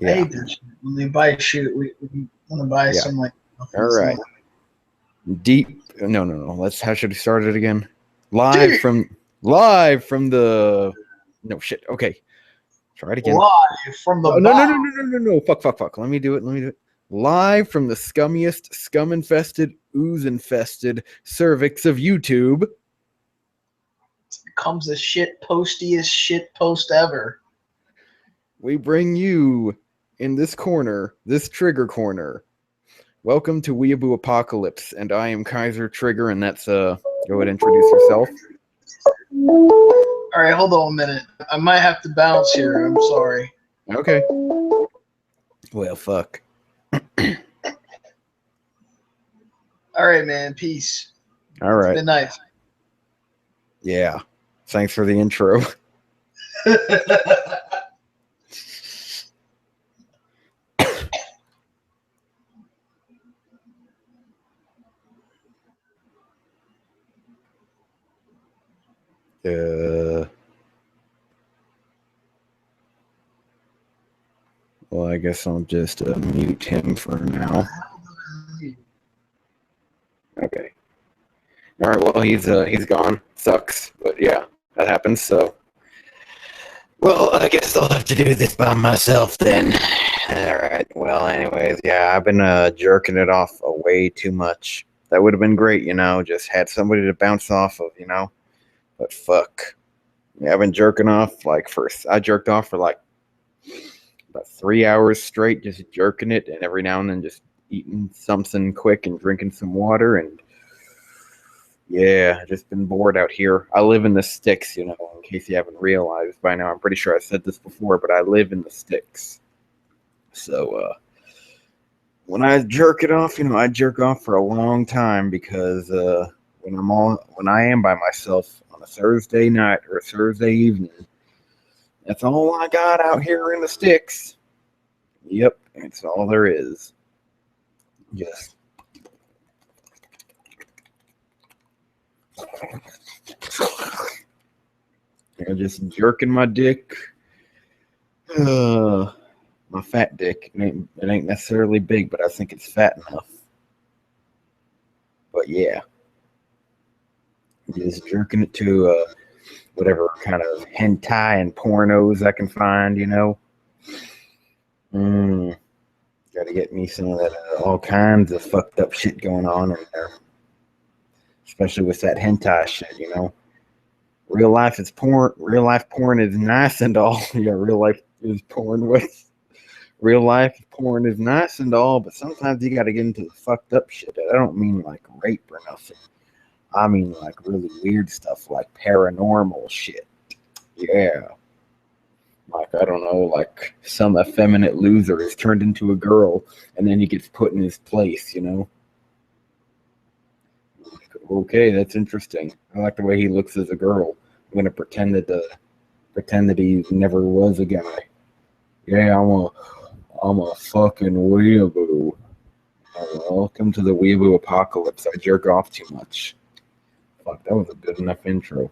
I Yeah. hate that shit. When they buy shit, we want to buy Yeah. some like. All right. Deep. No. Let's. How should we start it again? Live Dude, from the. No shit. Okay. Try it again. live from the No. bottom. No. Fuck. Let me do it. Live from the scummiest, scum-infested, ooze-infested cervix of YouTube. Comes the shit postiest shit post ever. We bring you in this corner, this trigger corner. Welcome to Weeaboo Apocalypse, and I am Kaiser Trigger, and that's go ahead and introduce yourself. All right, hold on a minute. I might have to bounce here. I'm sorry. Okay. Well, fuck. All right, man. Peace. All right. It's been nice. Yeah. Thanks for the intro. Well, I guess I'll just mute him for now. Okay. All right. Well, he's gone. Sucks, but yeah, that happens. So, well, I guess I'll have to do this by myself then. All right. Well, anyways, yeah, I've been jerking it off way too much. That would have been great, just had somebody to bounce off of, But fuck. Yeah, I've been jerking off I jerked off for like about 3 hours straight, just jerking it, and every now and then just eating something quick and drinking some water, and yeah, just been bored out here. I live in the sticks, in case you haven't realized by now. I'm pretty sure I said this before, but I live in the sticks. So, when I jerk it off, I jerk off for a long time because when I am by myself on a Thursday night or a Thursday evening, that's all I got out here in the sticks. Yep, that's all there is. Yes. Just jerking my dick. My fat dick. It ain't necessarily big, but I think it's fat enough. But yeah. Just jerking it to whatever kind of hentai and pornos I can find, Gotta get me some of that, all kinds of fucked up shit going on in there. Especially with that hentai shit, Real life is porn. Real life porn is nice and all. Yeah, real life is porn with. Real life porn is nice and all, but sometimes you gotta get into the fucked up shit. I don't mean like rape or nothing. I mean like really weird stuff, like paranormal shit. Yeah. Like, I don't know, like some effeminate loser is turned into a girl and then he gets put in his place, Like, okay, that's interesting. I like the way he looks as a girl. I'm gonna pretend that he never was a guy. Yeah, I'm a fucking weeaboo. Welcome to the weeaboo apocalypse. I jerk off too much. Fuck, that was a good enough intro.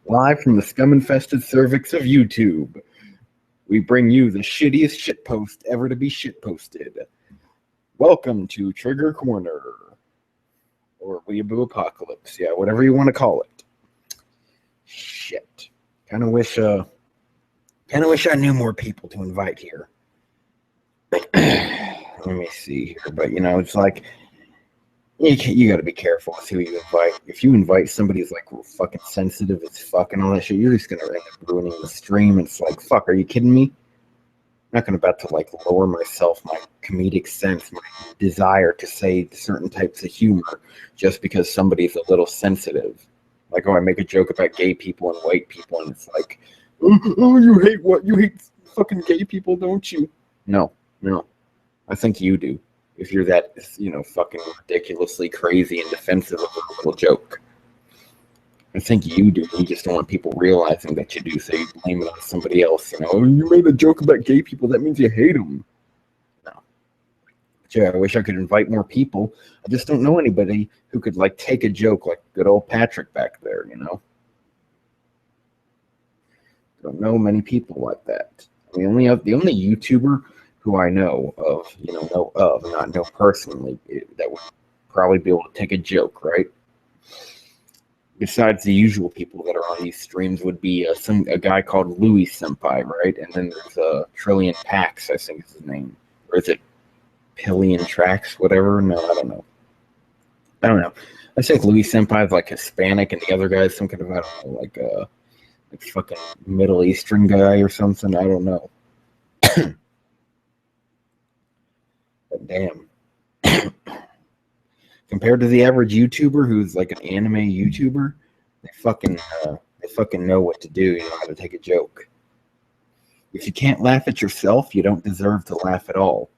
Live from the scum-infested cervix of YouTube, we bring you the shittiest shitpost ever to be shitposted. Welcome to Trigger Corner, or Weeaboo Apocalypse. Yeah, whatever you want to call it. Shit. Kind of wish I knew more people to invite here. Let me see here, but it's like you got to be careful with who you invite. If you invite somebody who's like fucking sensitive as fuck and all that shit, you're just gonna end up ruining the stream. It's like, fuck, are you kidding me? I'm not gonna about to like lower myself, my comedic sense, my desire to say certain types of humor just because somebody's a little sensitive. Like, oh, I make a joke about gay people and white people, and it's like, oh, you hate what? You hate fucking gay people, don't you? No. I think you do. If you're that, fucking ridiculously crazy and defensive of a little joke. I think you do. You just don't want people realizing that you do, so you blame it on somebody else. Oh, you made a joke about gay people, that means you hate them. No. But yeah, I wish I could invite more people. I just don't know anybody who could, like, take a joke like good old Patrick back there, Don't know many people like that. I The only YouTuber who I know of, not know personally, that would probably be able to take a joke, right? Besides the usual people that are on these streams would be a guy called Louis Senpai, right? And then there's Trillion Pax, I think is his name. Or is it Pillion Tracks, whatever? No, I don't know. I think Louis Senpai is like Hispanic and the other guy is some kind of, I don't know, like fucking Middle Eastern guy or something. I don't know. But damn. Compared to the average YouTuber who's like an anime YouTuber, they fucking know what to do. You know how to take a joke. If you can't laugh at yourself, you don't deserve to laugh at all.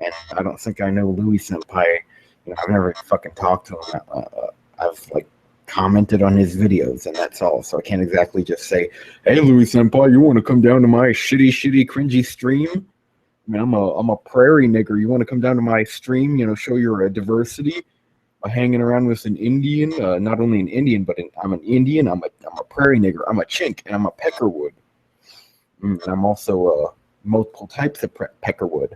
And I don't think I know Louis Senpai. You know, I've never fucking talked to him. I've like commented on his videos, and that's all. So I can't exactly just say, "Hey, Louis Senpai, you want to come down to my shitty, cringy stream? I mean, I'm a prairie nigger. You want to come down to my stream? You know, show your diversity by hanging around with an Indian. Not only an Indian, but I'm an Indian. I'm a prairie nigger. I'm a chink, and I'm a peckerwood. And I'm also multiple types of peckerwood.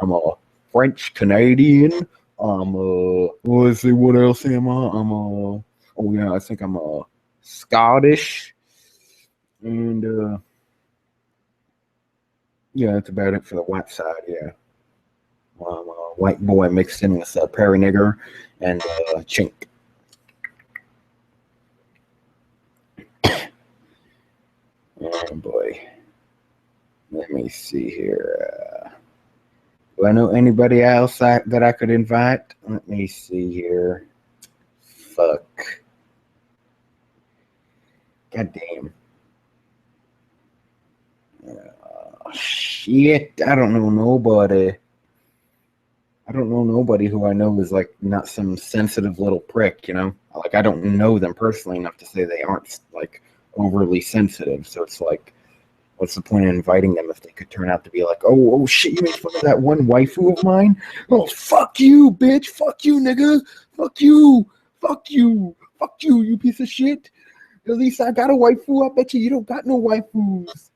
I'm a French Canadian. Let's see, what else am I? I think I'm a Scottish, and yeah, that's about it for the white side. Yeah, I'm a white boy mixed in with a prairie nigger and chink. Oh boy, let me see here. Do I know anybody else that I could invite? Let me see here. Fuck. God damn. Shit. I don't know nobody. I don't know nobody who I know is like not some sensitive little prick, you know? Like, I don't know them personally enough to say they aren't like overly sensitive. So it's like, what's the point of inviting them if they could turn out to be like, oh shit, you made fun of that one waifu of mine? Oh, fuck you, bitch. Fuck you, nigga. Fuck you. Fuck you. Fuck you, you piece of shit. At least I got a waifu. I bet you don't got no waifus.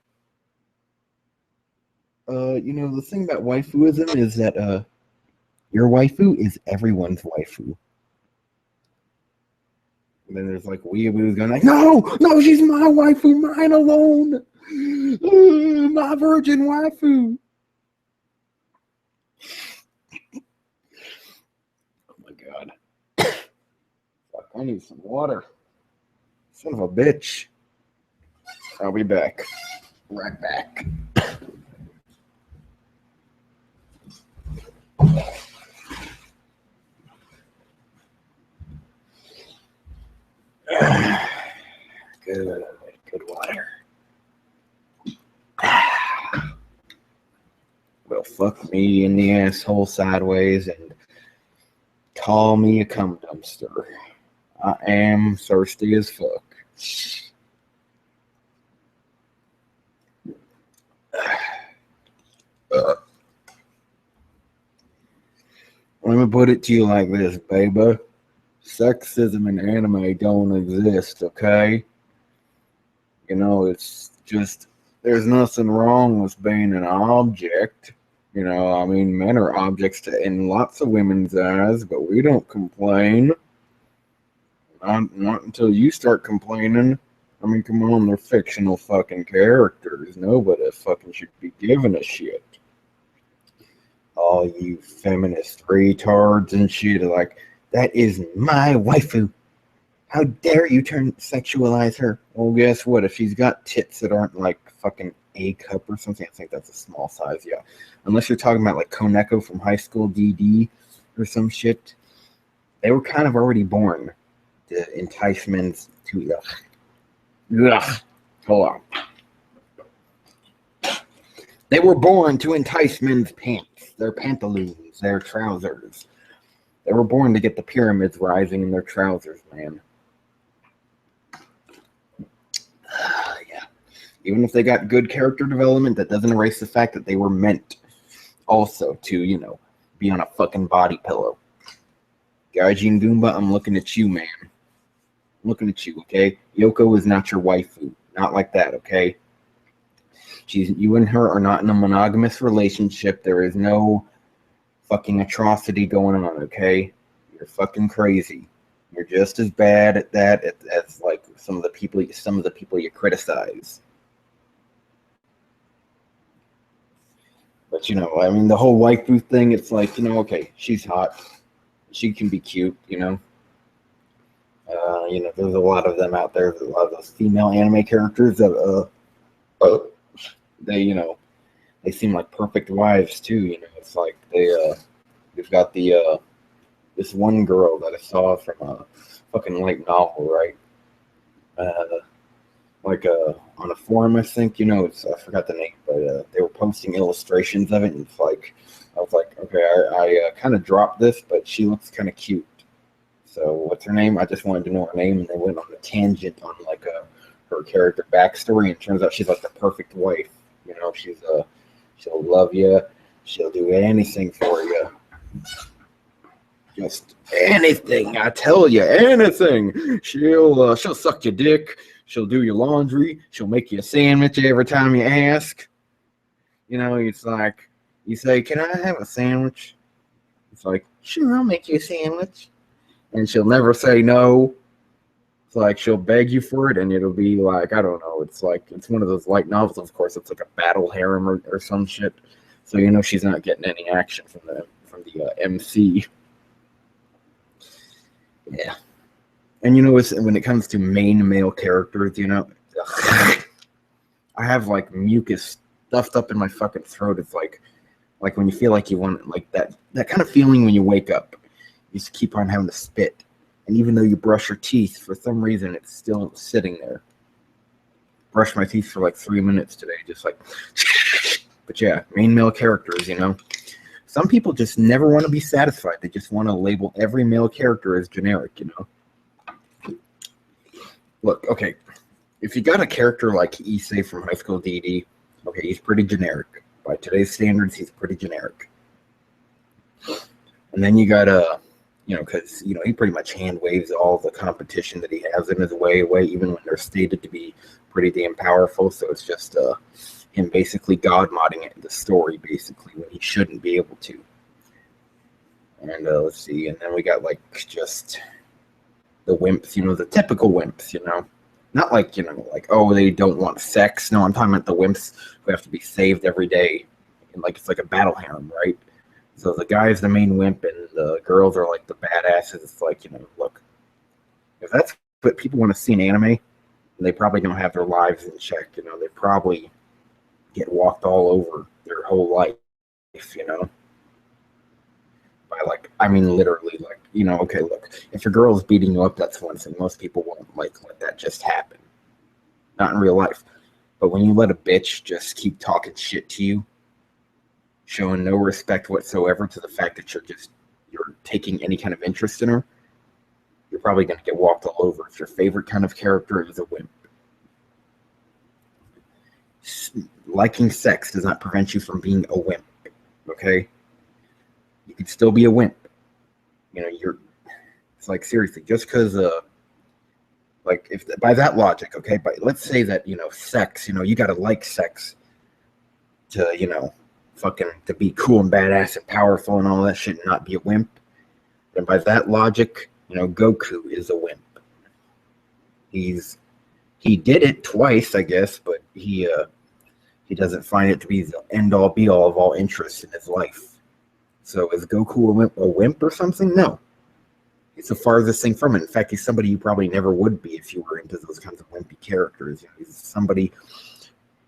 The thing about waifuism is that your waifu is everyone's waifu. And then there's like Weeaboo's going like, no, she's my waifu, mine alone. My virgin waifu. Oh my god. Fuck, I need some water. Son of a bitch. I'll be back. Right back. Good water. Well, fuck me in the asshole sideways and call me a cum dumpster. I am thirsty as fuck. Let me put it to you like this, baby. Sexism in anime don't exist, okay? You know, it's just, there's nothing wrong with being an object. You know, I mean, men are objects in lots of women's eyes, but we don't complain. Not until you start complaining. I mean, come on, they're fictional fucking characters. Nobody fucking should be giving a shit. All you feminist retards and shit are like, that is my waifu. How dare you sexualize her? Well, guess what? If she's got tits that aren't like fucking A cup or something, I think that's a small size, yeah. Unless you're talking about like Koneko from High School DD or some shit. They were kind of already born to entice men to, hold on. They were born to entice men's pants, their pantaloons, their trousers. They were born to get the pyramids rising in their trousers, man. Yeah. Even if they got good character development, that doesn't erase the fact that they were meant also to, be on a fucking body pillow. Gaijin Goomba, I'm looking at you, man. I'm looking at you, okay? Yoko is not your waifu. Not like that, okay? You and her are not in a monogamous relationship. There is no fucking atrocity going on, okay? You're fucking crazy. You're just as bad at that as like some of the people you criticize. But I mean, the whole waifu thing, it's like, okay, she's hot. She can be cute, there's a lot of them out there. There's a lot of those female anime characters that they seem like perfect wives too. It's like they've got this one girl that I saw from a fucking light novel, right? On a forum, I think. I forgot the name, but they were posting illustrations of it, and it's like I was like, okay, I kind of dropped this, but she looks kind of cute. So what's her name? I just wanted to know her name, and they went on a tangent on like her character backstory, and it turns out she's like the perfect wife. She'll love you, she'll do anything for you, just anything. I tell you, anything. She'll suck your dick. She'll do your laundry. She'll make you a sandwich every time you ask. It's like you say, "Can I have a sandwich?" It's like, "Sure, I'll make you a sandwich." And she'll never say no. It's like she'll beg you for it, and it'll be like, I don't know. It's like it's one of those light novels. Of course, it's like a battle harem or some shit. So she's not getting any action from the MC. Yeah. And when it comes to main male characters, I have like mucus stuffed up in my fucking throat. It's like when you feel like you want like that kind of feeling when you wake up. You just keep on having to spit. And even though you brush your teeth, for some reason it's still sitting there. Brushed my teeth for like 3 minutes today, just like but yeah, main male characters, Some people just never want to be satisfied. They just want to label every male character as generic, Look, okay, if you got a character like Issei from High School DD, okay, he's pretty generic. By today's standards, he's pretty generic. And then you got because he pretty much hand waves all the competition that he has in his way away, even when they're stated to be pretty damn powerful. So it's just him basically god modding it in the story, basically, when he shouldn't be able to. And let's see, and then we got like just the wimps, the typical wimps, not like like, oh, they don't want sex. No, I'm talking about the wimps who have to be saved every day, and like it's like a battle harem, right? So the guy's the main wimp, and the girls are like the badasses. It's like, look, if that's what people want to see in anime, they probably don't have their lives in check. They probably get walked all over their whole life, by like, I mean, literally, like, okay, look, if a girl's beating you up, that's one thing. Most people won't like let that just happen. Not in real life. But when you let a bitch just keep talking shit to you, showing no respect whatsoever to the fact that you're taking any kind of interest in her, you're probably going to get walked all over. If your favorite kind of character is a wimp. Liking sex does not prevent you from being a wimp, okay? You can still be a wimp. It's like, seriously, just because, like, if by that logic, okay, but let's say that, sex, you got to like sex to, fucking to be cool and badass and powerful and all that shit and not be a wimp. And by that logic, Goku is a wimp. He did it twice, I guess, but he doesn't find it to be the end all be all of all interests in his life. So is Goku a wimp or something? No. He's the farthest thing from it. In fact, he's somebody you probably never would be if you were into those kinds of wimpy characters. He's somebody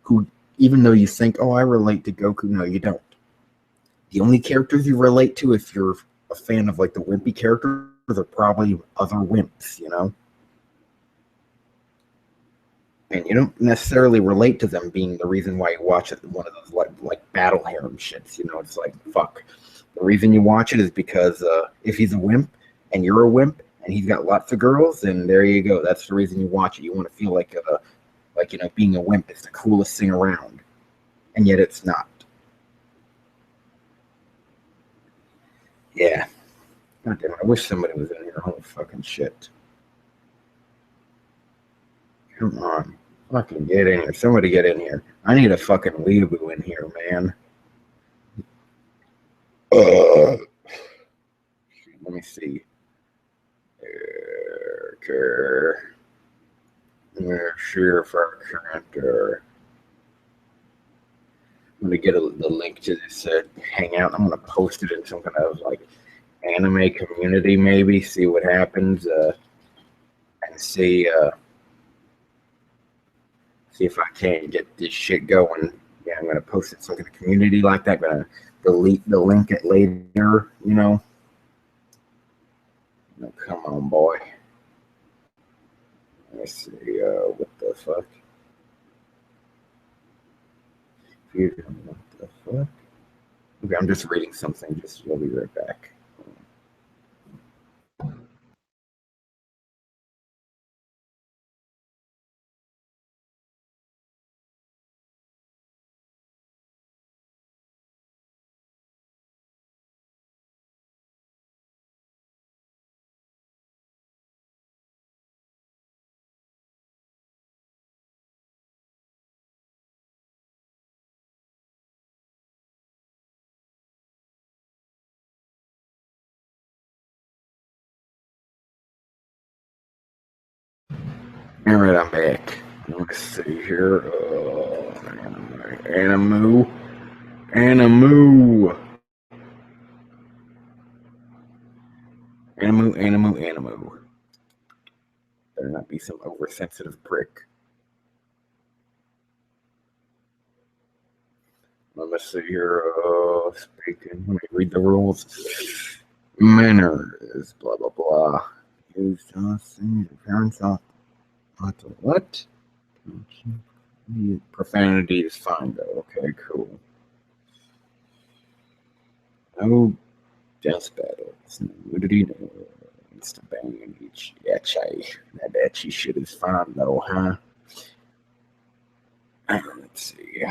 who, even though you think, oh, I relate to Goku, no, you don't. The only characters you relate to, if you're a fan of like the wimpy characters, are probably other wimps, And you don't necessarily relate to them being the reason why you watch it. One of those like battle harem shits, It's like, fuck. The reason you watch it is because if he's a wimp and you're a wimp and he's got lots of girls, then there you go. That's the reason you watch it. You want to feel like being a wimp is the coolest thing around, and yet it's not. Yeah. God damn it, I wish somebody was in here. Holy fucking shit. Come on. Fucking get in here. Somebody get in here. I need a fucking weeaboo in here, man. Let me see. Sure, for current. I'm gonna get the link to this Hangout. I'm gonna post it in some kind of like anime community, maybe. See what happens, and see if I can get this shit going. Yeah, I'm gonna post it in some kind of community like that. I'm gonna delete the link at later. No, come on, boy. Let's see. What the fuck? What the fuck? Okay, I'm just reading something. Just we'll be right back. All right, I'm back. Let's see here. Animu. Animu. Better not be some oversensitive prick. Let me see here. Speaking. Let me read the rules. Manners. Blah blah blah. Use your parents off. What? Profanity is fine though. Okay, cool. No death battles. No nudity. No instant bang. Yachai. That etchy shit is fine though, huh? Let's see.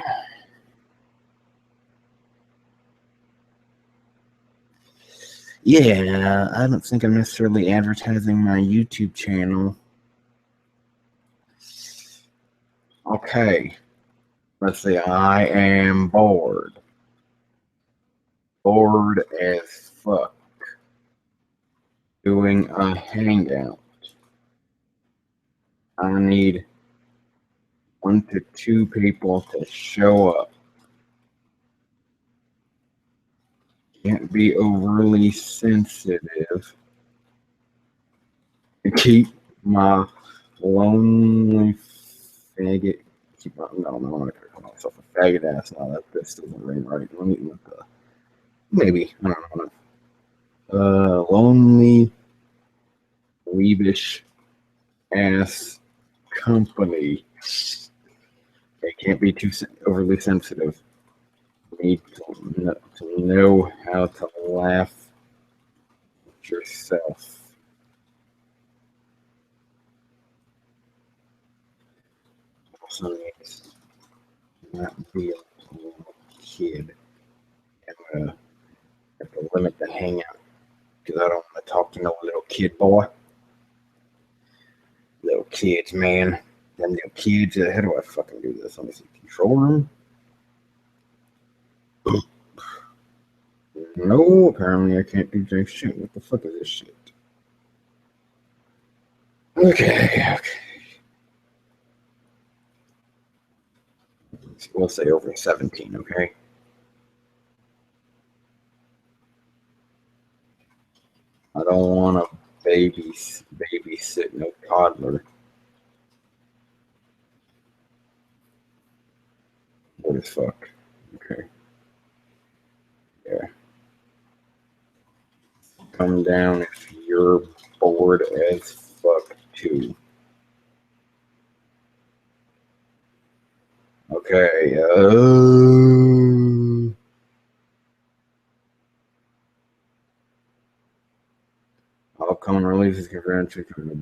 Yeah, I don't think I'm necessarily advertising my YouTube channel. Okay. Let's see. I am bored. Bored as fuck. Doing a hangout. I need 1 to 2 people to show up. Can't be overly sensitive. Keep my lonely faggot. No, I'm not gonna call myself a faggot ass. No, that doesn't ring right. Let me look. Maybe I don't know. Lonely, weebish ass company. They can't be too overly sensitive. Need to know how to laugh at yourself. Also needs to not be a little kid. I'm gonna have to limit the hangout because I don't want to talk to no little kid boy. Little kids, man. Them little kids. How do I fucking do this? Let me see. Control room. No, apparently I can't do jack shit. What the fuck is this shit? Okay. We'll say over 17, okay? I don't want to babysit no toddler. What as fuck? Okay. Yeah. Come down if you're bored as fuck too. Okay. Upcoming releases confirmed.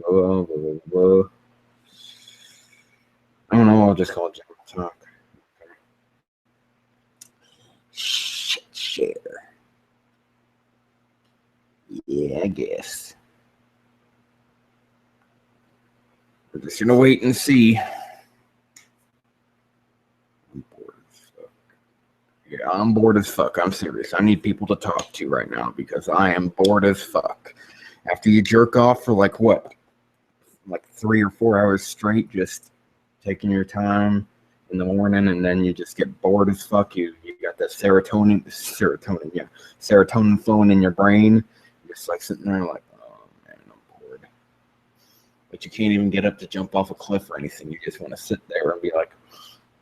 Blah, blah, blah, blah. I don't know. I'll just call it General Talk. Okay. Share. Yeah, I guess. We're just gonna wait and see. Yeah, I'm bored as fuck. I'm serious. I need people to talk to right now because I am bored as fuck. After you jerk off for like what? Like 3 or 4 hours straight, just taking your time in the morning, and then you just get bored as fuck. You got that serotonin flowing in your brain. You're just like sitting there like, oh man, I'm bored. But you can't even get up to jump off a cliff or anything. You just want to sit there and be like,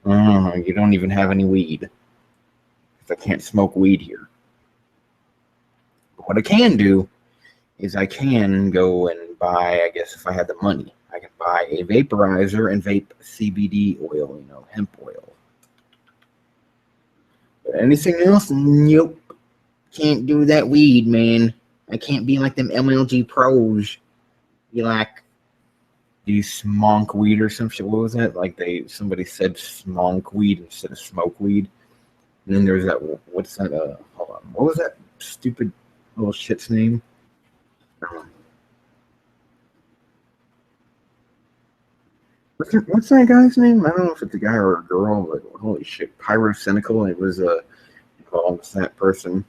oh, you don't even have any weed. Because I can't smoke weed here. But what I can do is I can go and buy, I guess if I had the money, I could buy a vaporizer and vape CBD oil, hemp oil. But anything else, nope. Can't do that weed, man. I can't be like them MLG pros. You like, do you smonk weed or some shit? What was that? Like somebody said smonk weed instead of smoke weed. And then there's that, what's that? Hold on. What was that stupid little shit's name? What's that guy's name? I don't know if it's a guy or a girl, but holy shit, pyrocynical. It was called that person.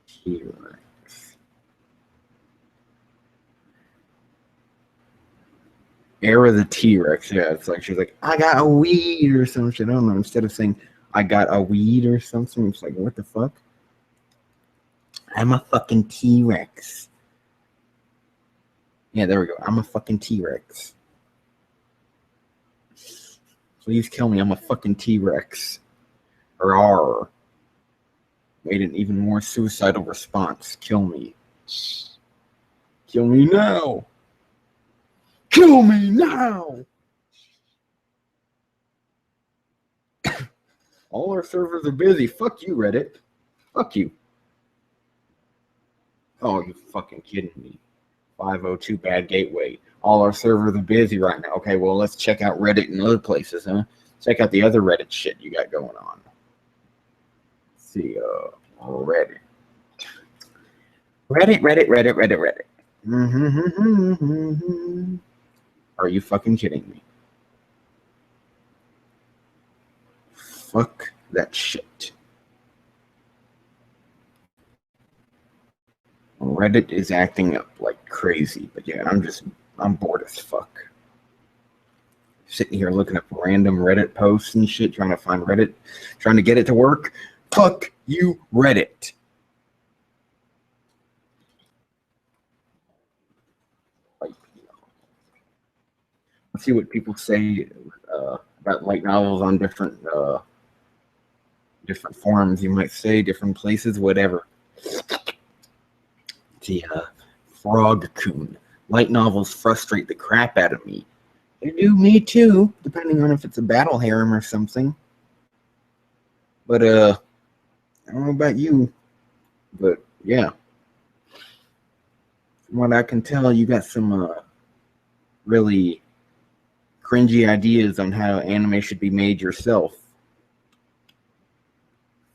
T-Rex. Era the T-Rex. Yeah, it's like she's like, I got a weed or some shit. I don't know. Instead of saying I got a weed or something, it's like, what the fuck? I'm a fucking T-Rex. Yeah, there we go. I'm a fucking T-Rex. Please kill me. I'm a fucking T-Rex. Rawr. Made an even more suicidal response. Kill me. Kill me now. Kill me now. All our servers are busy. Fuck you, Reddit. Fuck you. Oh, you fucking kidding me. 502 bad gateway. All our servers are busy right now. Okay, well, let's check out Reddit and other places, huh? Check out the other Reddit shit you got going on. Let's see, Reddit. Reddit. Are you fucking kidding me? Fuck that shit. Reddit is acting up like crazy, but yeah, I'm bored as fuck. Sitting here looking up random Reddit posts and shit, trying to find Reddit, trying to get it to work. Fuck you, Reddit. Like, let's see what people say about light novels on different forums. You might say different places, whatever. The Frog Coon. Light novels frustrate the crap out of me. They do me too, depending on if it's a battle harem or something. But I don't know about you, but yeah. From what I can tell, you got some really cringy ideas on how anime should be made yourself.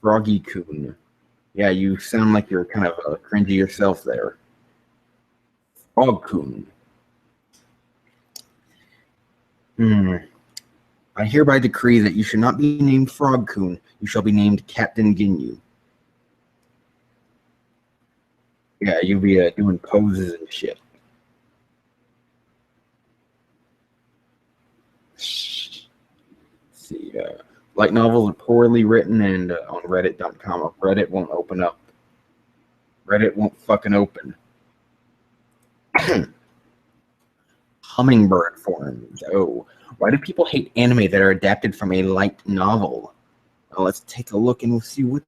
Froggy Coon. Yeah, you sound like you're kind of cringy yourself there. Frog Coon. I hereby decree that you should not be named Frog Coon. You shall be named Captain Ginyu. Yeah, you'll be doing poses and shit. Let's see, light novels are poorly written and on Reddit.com. Reddit won't open up. Reddit won't fucking open. Hummingbird forums. Oh, why do people hate anime that are adapted from a light novel? Well, let's take a look and we'll see what.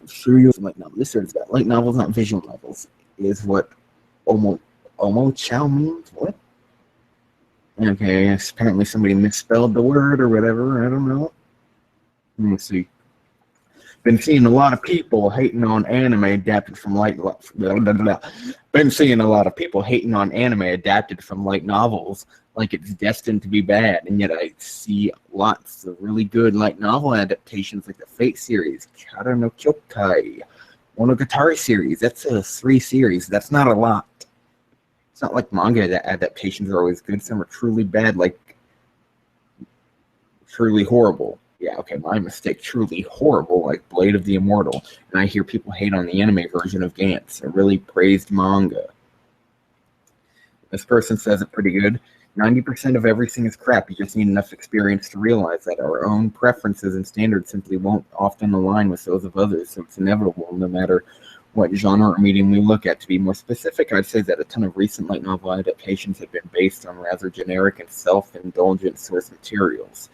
Sure, you light novel. This is about light novels, not visual novels. Is what Omo Chow means. What? Okay, apparently somebody misspelled the word or whatever. I don't know. Let me see. Been seeing a lot of people hating on anime adapted from Been seeing a lot of people hating on anime adapted from light novels like it's destined to be bad, and yet I see lots of really good light novel adaptations like the Fate series, Kara no Kyokai, Monogatari series. That's a 3 series. That's not a lot. It's not like manga adaptations are always good. Some are truly bad, like truly horrible. Yeah, okay, my mistake. Truly horrible, like Blade of the Immortal. And I hear people hate on the anime version of Gantz, a really praised manga. This person says it pretty good. 90% of everything is crap. You just need enough experience to realize that our own preferences and standards simply won't often align with those of others, so it's inevitable no matter what genre or medium we look at. To be more specific, I'd say that a ton of recent light novel adaptations have been based on rather generic and self-indulgent source materials,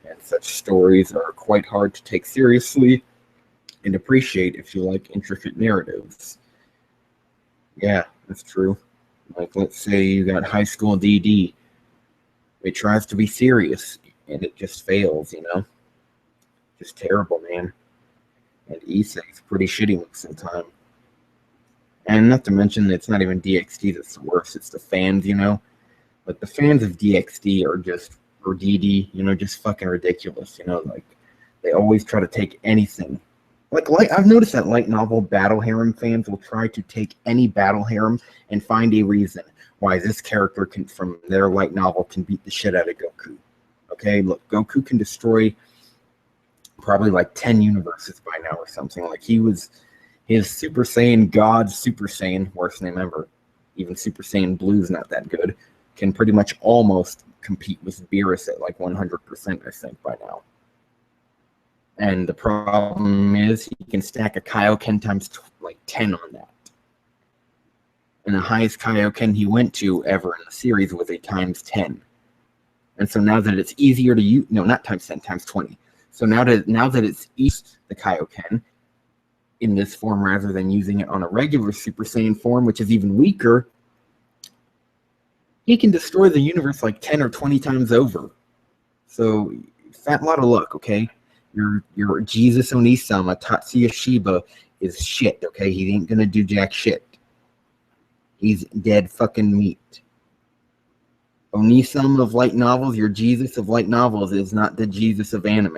and such stories are quite hard to take seriously and appreciate if you like intricate narratives. Yeah, that's true. Like, let's say you got High School DD. It tries to be serious, and it just fails, Just terrible, man. And Issei's pretty shitty most of the time. And not to mention, it's not even DxD that's the worst. It's the fans, Like, the fans of DxD are just, or DD, just fucking ridiculous, Like, they always try to take anything. Like I've noticed that light novel battle harem fans will try to take any battle harem and find a reason why this character can, from their light novel, can beat the shit out of Goku. Okay, look, Goku can destroy probably like 10 universes by now or something. Like, his Super Saiyan God Super Saiyan, worst name ever, even Super Saiyan Blue's not that good, can pretty much almost compete with Beerus at like 100%, I think, by now. And the problem is he can stack a Kaioken times like 10 on that. And the highest Kaioken he went to ever in the series was a times 10. And so now that it's easier to use, no, not times 10, times 20. So now that it's easy, the Kaioken in this form rather than using it on a regular Super Saiyan form, which is even weaker, he can destroy the universe like 10 or 20 times over. So, fat lot of luck, okay? Your Jesus Onisama, Tatsuya Shiba, is shit, okay? He ain't gonna do jack shit. He's dead fucking meat. Onisama of light novels, your Jesus of light novels, is not the Jesus of anime.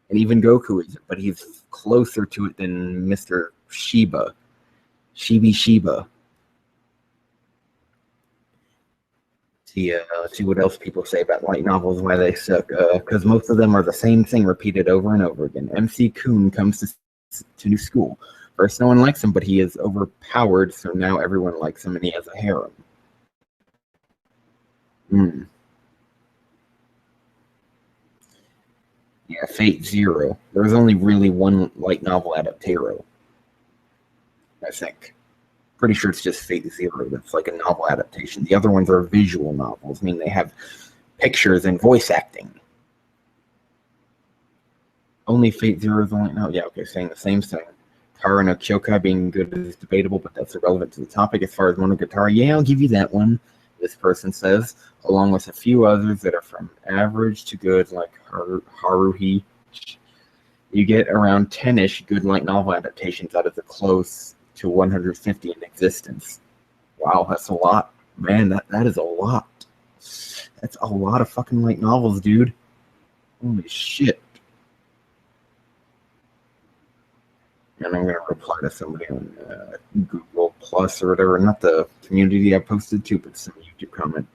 And even Goku is, but he's closer to it than Mr. Shiba. Shiba. Let's see what else people say about light novels, why they suck. Because most of them are the same thing repeated over and over again. MC Coon comes to new school. First, no one likes him, but he is overpowered, so now everyone likes him, and he has a harem. Yeah, Fate Zero. There's only really one light novel adaptero, I think. Pretty sure it's just Fate Zero that's like a novel adaptation. The other ones are visual novels, meaning they have pictures and voice acting. Only Fate Zero is only... No, yeah, okay, saying the same thing. Kara no Kyokai being good is debatable, but that's irrelevant to the topic. As far as Monogatari, yeah, I'll give you that one, this person says, along with a few others that are from average to good, like Haruhi. You get around 10-ish good light novel adaptations out of the close to 150 in existence. Wow, that's a lot. Man, that is a lot. That's a lot of fucking light novels, dude. Holy shit. And I'm going to reply to somebody on Google Plus or whatever. Not the community I posted to, but some YouTube comment.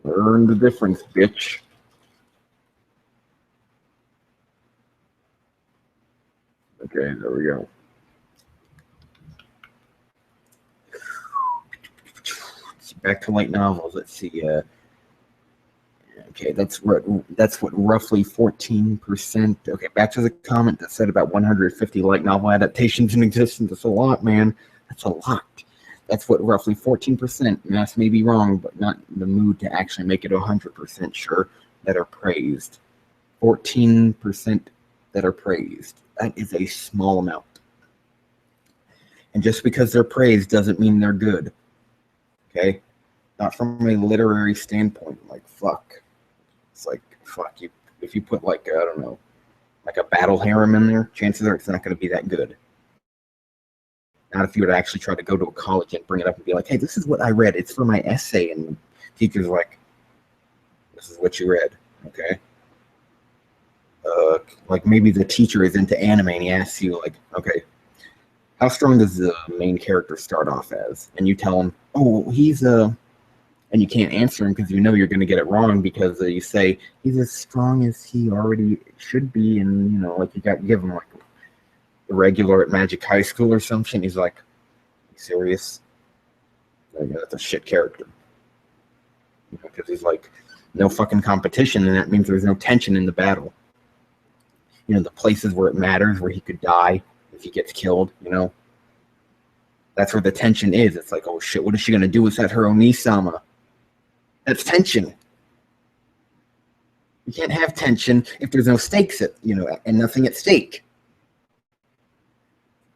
Learn the difference, bitch. Okay, there we go. Back to light novels. Let's see. Okay, that's what roughly 14%. Okay, back to the comment that said about 150 light novel adaptations in existence. That's a lot, man. That's a lot. That's what roughly 14%. And that's maybe wrong, but not in the mood to actually make it 100% sure that are praised. 14% that are praised. That is a small amount. And just because they're praised doesn't mean they're good. Okay? Not from a literary standpoint. Like, fuck. It's like, fuck you. If you put like, I don't know, like a battle harem in there, chances are it's not going to be that good. Not if you would actually try to go to a college and bring it up and be like, hey, this is what I read. It's for my essay. And the teacher's like, this is what you read. Okay. Like maybe the teacher is into anime and he asks you like, okay, how strong does the main character start off as? And you tell him, oh, he's and you can't answer him because you know you're going to get it wrong because you say he's as strong as he already should be, and you know, like you got to give him like a regular at Magic High School or something. He's like, "Are you serious?" Like, that's a shit character, you know, because he's like no fucking competition, and that means there's no tension in the battle. You know, the places where it matters, where he could die if he gets killed, you know, that's where the tension is. It's like, oh shit, what is she gonna do? Is that her Onisama? That's tension. You can't have tension if there's no stakes, and nothing at stake.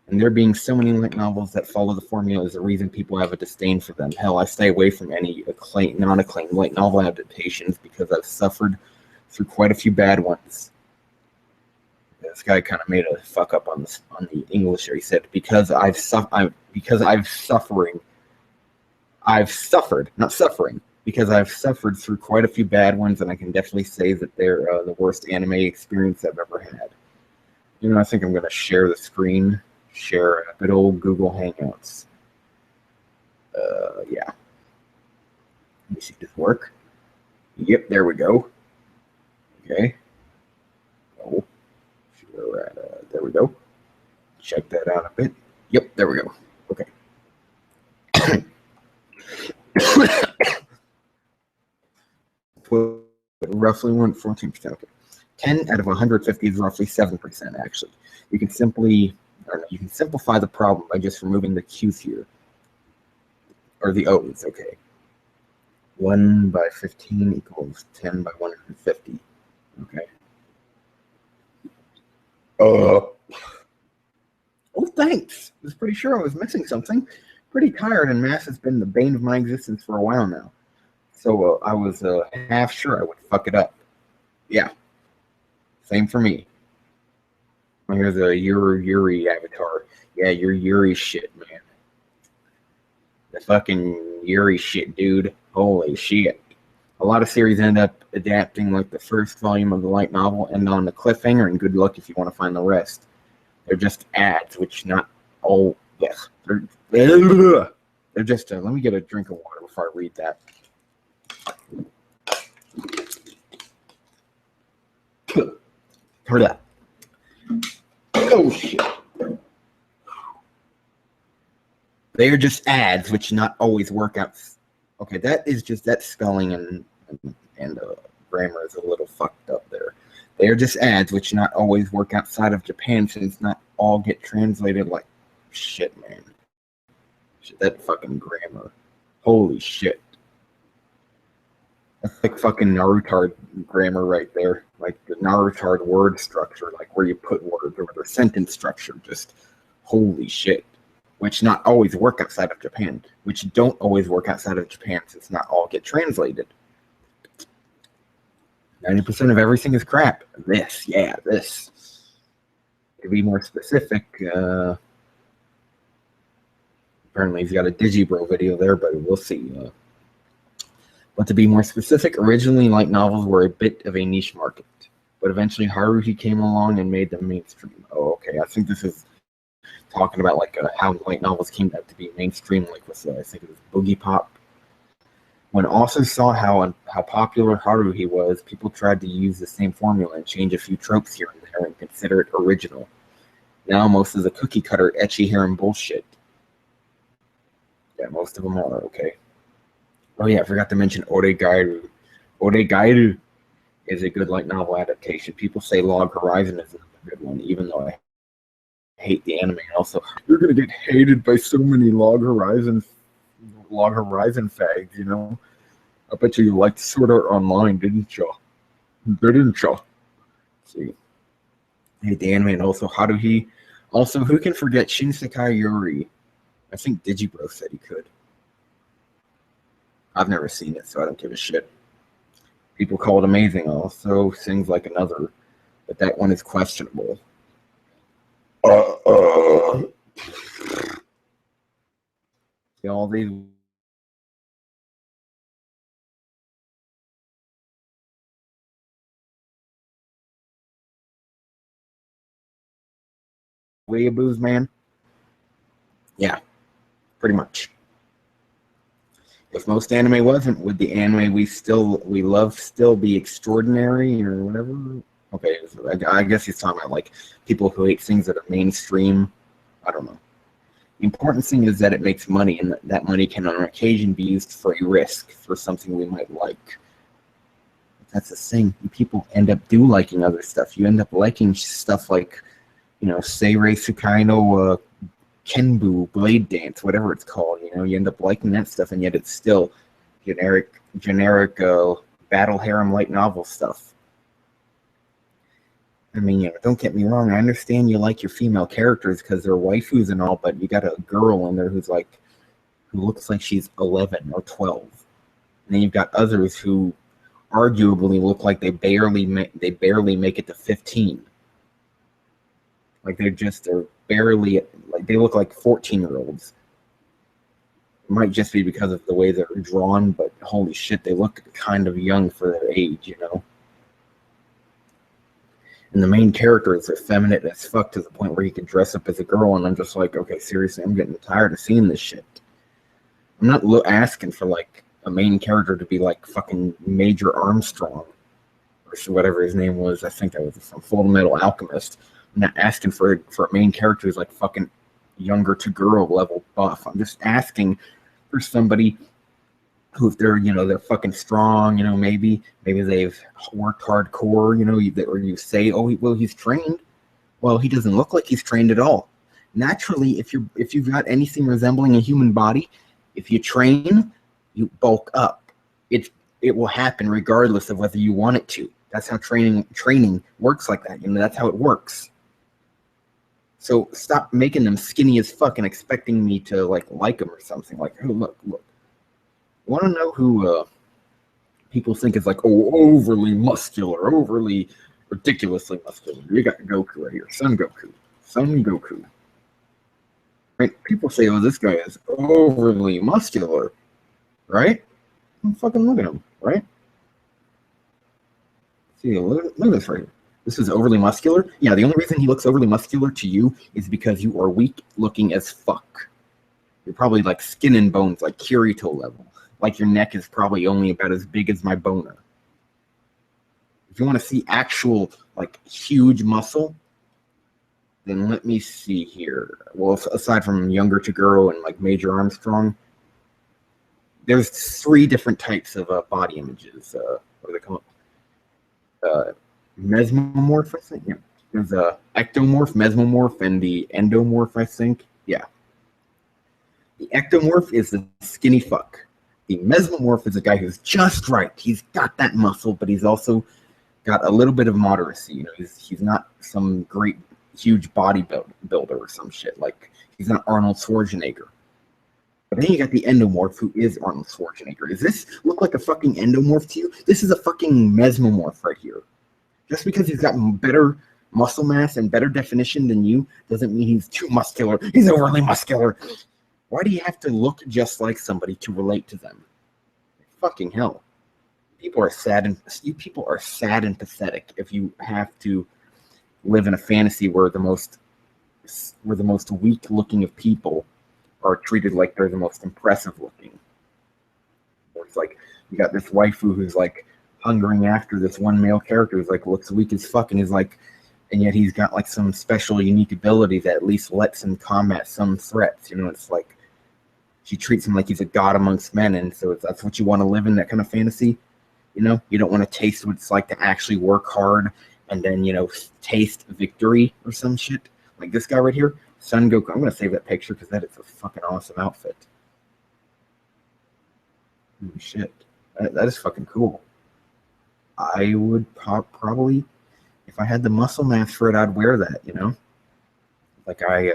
And there being so many light novels that follow the formula is the reason people have a disdain for them. Hell, I stay away from any non-acclaimed light novel adaptations because I've suffered through quite a few bad ones. This guy kind of made a fuck up on the English there. He said, because I've suffered, not suffering. Because I've suffered through quite a few bad ones, and I can definitely say that they're the worst anime experience I've ever had. You know, I think I'm going to share the screen, share a good old Google Hangouts. Yeah. Let me see, does this work? Yep, there we go. Okay. Oh, sure, there we go. Check that out a bit. Yep, there we go. Okay. Roughly 14%. Okay. 10 out of 150 is roughly 7%, actually. You can simplify the problem by just removing the Q's here. Or the O's, okay. 1 by 15 equals 10 by 150. Okay. Oh, thanks. I was pretty sure I was missing something. Pretty tired, and math has been the bane of my existence for a while now. So I was half sure I would fuck it up. Yeah. Same for me. Here's a Yuri avatar. Yeah, your Yuri shit, man. The fucking Yuri shit, dude. Holy shit. A lot of series end up adapting like the first volume of the light novel, end on the cliffhanger, and good luck if you want to find the rest. They're just ads, which not all. Yes. They're just. Let me get a drink of water before I read that. Heard that. Oh shit. They are just ads, which not always work out. Okay, that spelling and grammar is a little fucked up there. They are just ads, which not always work outside of Japan, since not all get translated like shit, man. Shit, that fucking grammar. Holy shit. That's like fucking Naruto grammar right there. Like the Naruto word structure, like where you put words or the sentence structure. Just holy shit. Which not always work outside of Japan. Which don't always work outside of Japan since not all get translated. 90% of everything is crap. This. To be more specific, apparently he's got a Digibro video there, but we'll see. But to be more specific, originally light novels were a bit of a niche market, but eventually Haruhi came along and made them mainstream. Oh, okay. I think this is talking about like how light novels came out to be mainstream, like with I think it was Boogie Pop. When authors saw how popular Haruhi was, people tried to use the same formula and change a few tropes here and there and consider it original. Now most of the cookie cutter ecchi harem bullshit. Yeah, most of them are, okay. Oh yeah, I forgot to mention Oregairu. Oregairu is a good light novel adaptation. People say Log Horizon is a good one, even though I hate the anime. And also, you're gonna get hated by so many Log Horizon fags, you know. I bet you liked Sword Art Online, didn't you? Let's see. I hate the anime, and also Haruhi. Also, who can forget Shinsekai Yuri? I think Digibro said he could. I've never seen it, so I don't give a shit. People call it amazing. Also sings like another, but that one is questionable. See all these weeaboos, man. Yeah, pretty much. If most anime wasn't, would the anime we love still be extraordinary or whatever? Okay, I guess he's talking about like people who hate things that are mainstream. I don't know. The important thing is that it makes money, and that money can on occasion be used for a risk for something we might like. That's the thing. People end up liking other stuff. You end up liking stuff like, Seirei Tsukaino Kenbu, Blade Dance, whatever it's called. You end up liking that stuff, and yet it's still generic battle harem light novel stuff. I mean, don't get me wrong. I understand you like your female characters because they're waifus and all, but you got a girl in there who looks like she's 11 or 12, and then you've got others who arguably look like they barely make it to 15. Like they're barely, like they look like 14-year-olds. It might just be because of the way they're drawn, but holy shit, they look kind of young for their age, And the main character is effeminate as fuck to the point where he could dress up as a girl, and I'm just like, okay, seriously, I'm getting tired of seeing this shit. I'm not asking for like a main character to be like fucking Major Armstrong or whatever his name was. I think that was from Full Metal Alchemist. I'm not asking for a main character who's like fucking younger to girl level buff. I'm just asking for somebody who, if they're fucking strong, maybe they've worked hardcore, or you say, oh, well, he's trained. Well, he doesn't look like he's trained at all. Naturally, if you've got anything resembling a human body, if you train, you bulk up. It will happen regardless of whether you want it to. That's how training works like that. That's how it works. So stop making them skinny as fuck and expecting me to like them or something. Like, oh, look. You want to know who people think is like, oh, overly muscular, overly ridiculously muscular? You got Goku right here, Son Goku. Right? People say, oh, this guy is overly muscular, right? Fucking look at him, right? See, look at this right here. This is overly muscular. Yeah, the only reason he looks overly muscular to you is because you are weak looking as fuck. You're probably like skin and bones, like Kirito level. Like your neck is probably only about as big as my boner. If you want to see actual like huge muscle, then let me see here. Well, aside from Younger to Girl and like Major Armstrong, there's 3 different types of body images. What do they call it? Mesomorph, I think. Yeah. There's a ectomorph, mesomorph, and the endomorph, I think. Yeah. The ectomorph is the skinny fuck. The mesomorph is a guy who's just right. He's got that muscle, but he's also got a little bit of moderacy. He's not some great, huge bodybuilder or some shit. Like, he's not Arnold Schwarzenegger. But then you got the endomorph, who is Arnold Schwarzenegger. Does this look like a fucking endomorph to you? This is a fucking mesomorph right here. Just because he's got better muscle mass and better definition than you doesn't mean he's too muscular. He's overly muscular. Why do you have to look just like somebody to relate to them? Fucking hell. People are sad and pathetic if you have to live in a fantasy where the most weak looking of people are treated like they're the most impressive looking. It's like you got this waifu who's like hungering after this one male character who's like looks weak as fuck, and and yet he's got like some special unique ability that at least lets him combat some threats. It's like she treats him like he's a god amongst men, and so that's what you want to live in, that kind of fantasy. You don't want to taste what it's like to actually work hard and then taste victory or some shit. Like this guy right here, Son Goku. I'm gonna save that picture because that is a fucking awesome outfit. Holy shit, that is fucking cool. I would probably, if I had the muscle mass for it, I'd wear that. Like I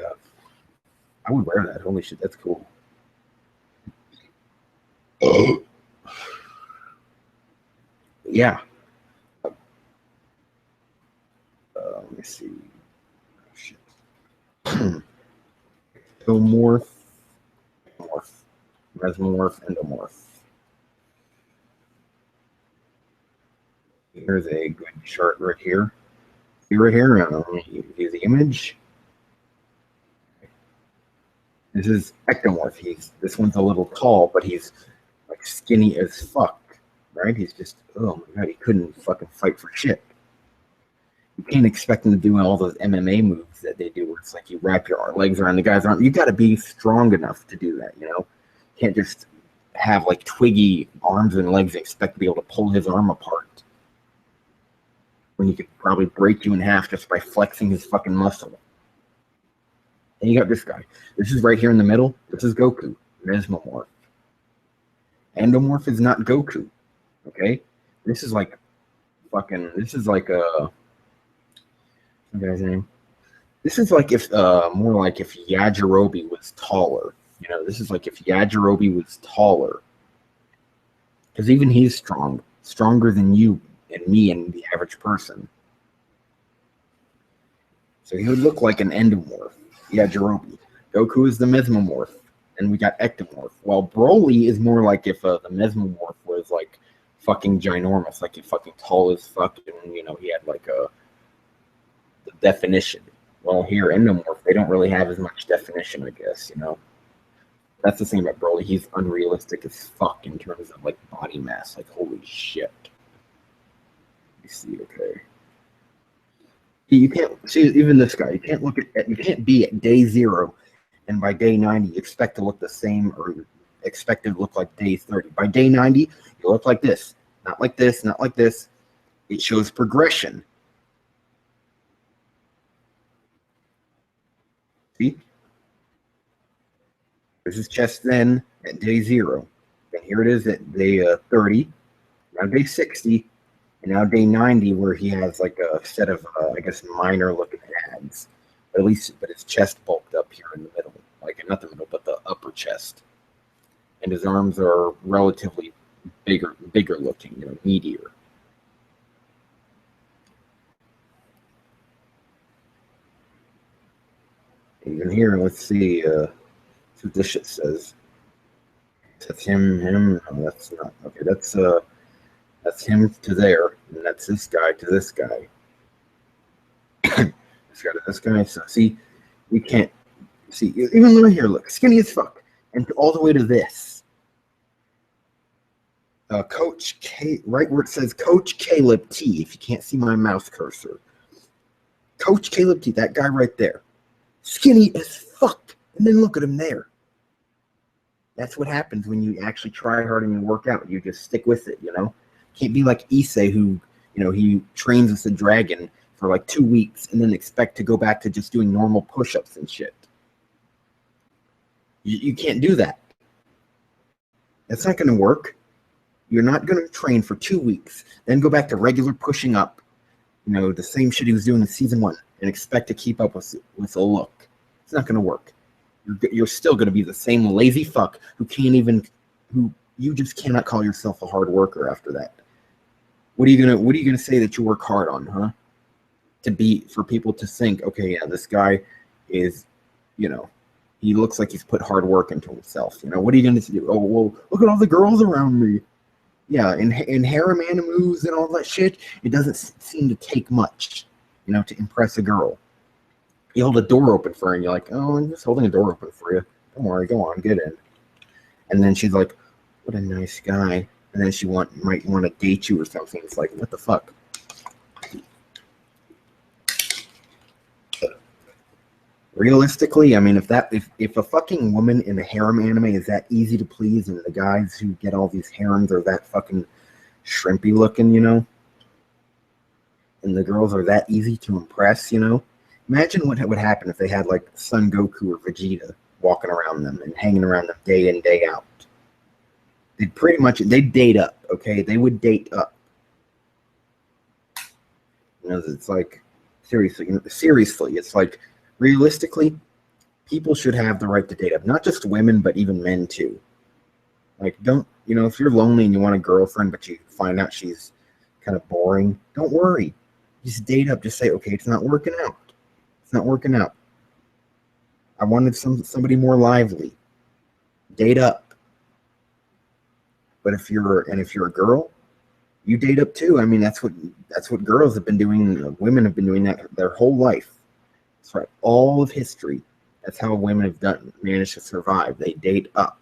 would wear that. Holy shit, that's cool. yeah. Let me see. Shit. Ectomorph, mesomorph, endomorph. Here's a good chart right here. See right here, here's the image. This is ectomorph. This one's a little tall, but he's like skinny as fuck, right? He's just, oh my god, he couldn't fucking fight for shit. You can't expect him to do all those MMA moves that they do, where it's like you wrap your legs around the guy's arm. You got to be strong enough to do that, you know? You can't just have like twiggy arms and legs and expect to be able to pull his arm apart when he could probably break you in half just by flexing his fucking muscle. And you got this guy. This is right here in the middle. This is Goku, mesomorph. Endomorph is not Goku, okay? This is like fucking, this is like a, what guy's name? This is like if, more like if Yajirobe was taller. You know, this is like if Yajirobe was taller. Because even he's strong, stronger than you and me and the average person. So he would look like an endomorph. Yajirobe. Goku is the mesomorph. And we got ectomorph. While Broly is more like if the mesomorph was like fucking ginormous, like he fucking tall as fuck, and you know, he had like the definition. Well, here, endomorph, they don't really have as much definition, I guess, you know. That's the thing about Broly. He's unrealistic as fuck in terms of like body mass. Like, holy shit. You see, okay. You can't see even this guy. You can't look at. You can't be at day 0, and by day 90 you expect to look the same, or expect it to look like day 30. By day 90, you look like this, not like this, not like this. It shows progression. See, this is chest then at day 0, and here it is at day 30. Now day 60. And now day 90, where he has like a set of, I guess, minor looking abs. But at least, but his chest bulked up here in the middle. Like, not the middle, but the upper chest. And his arms are relatively bigger looking, you know, meatier. Even here, let's see what this shit says. That's him. No, that's not. Okay, that's him to there, and that's this guy to this guy. This guy to this guy. So see, you can't see even right here. Look, skinny as fuck, and all the way to this. Coach K, right where it says Coach Caleb T. If you can't see my mouse cursor, Coach Caleb T. That guy right there, skinny as fuck, and then look at him there. That's what happens when you actually try hard and you work out. You just stick with it, you know. Can't be like Issei, who, you know, he trains as a dragon for like 2 weeks and then expect to go back to just doing normal push-ups and shit. You can't do that. That's not going to work. You're not going to train for 2 weeks, then go back to regular pushing up, you know, the same shit he was doing in season 1, and expect to keep up with a look. It's not going to work. You're still going to be the same lazy fuck who you just cannot call yourself a hard worker after that. What are you gonna say that you work hard on, huh? For people to think, okay, yeah, this guy is, you know, he looks like he's put hard work into himself. You know, what are you gonna do? Oh, well, look at all the girls around me. Yeah, in harem animus and all that shit, it doesn't seem to take much, you know, to impress a girl. You hold a door open for her, and you're like, oh, I'm just holding a door open for you. Don't worry, go on, get in. And then she's like, what a nice guy. And then she might want to date you or something. It's like, what the fuck? Realistically, I mean, if a fucking woman in a harem anime is that easy to please, and the guys who get all these harems are that fucking shrimpy looking, you know, and the girls are that easy to impress, you know, imagine what would happen if they had like Son Goku or Vegeta walking around them and hanging around them day in, day out. They'd date up, okay? They would date up. You know, it's like, seriously, it's like, realistically, people should have the right to date up. Not just women, but even men, too. Like, don't, you know, if you're lonely and you want a girlfriend, but you find out she's kind of boring. Don't worry. Just date up. Just say, okay, it's not working out. It's not working out. I wanted somebody more lively. Date up. But if you're a girl, you date up too. I mean, that's what girls have been doing. Women have been doing that their whole life. That's right. All of history. That's how women have managed to survive. They date up.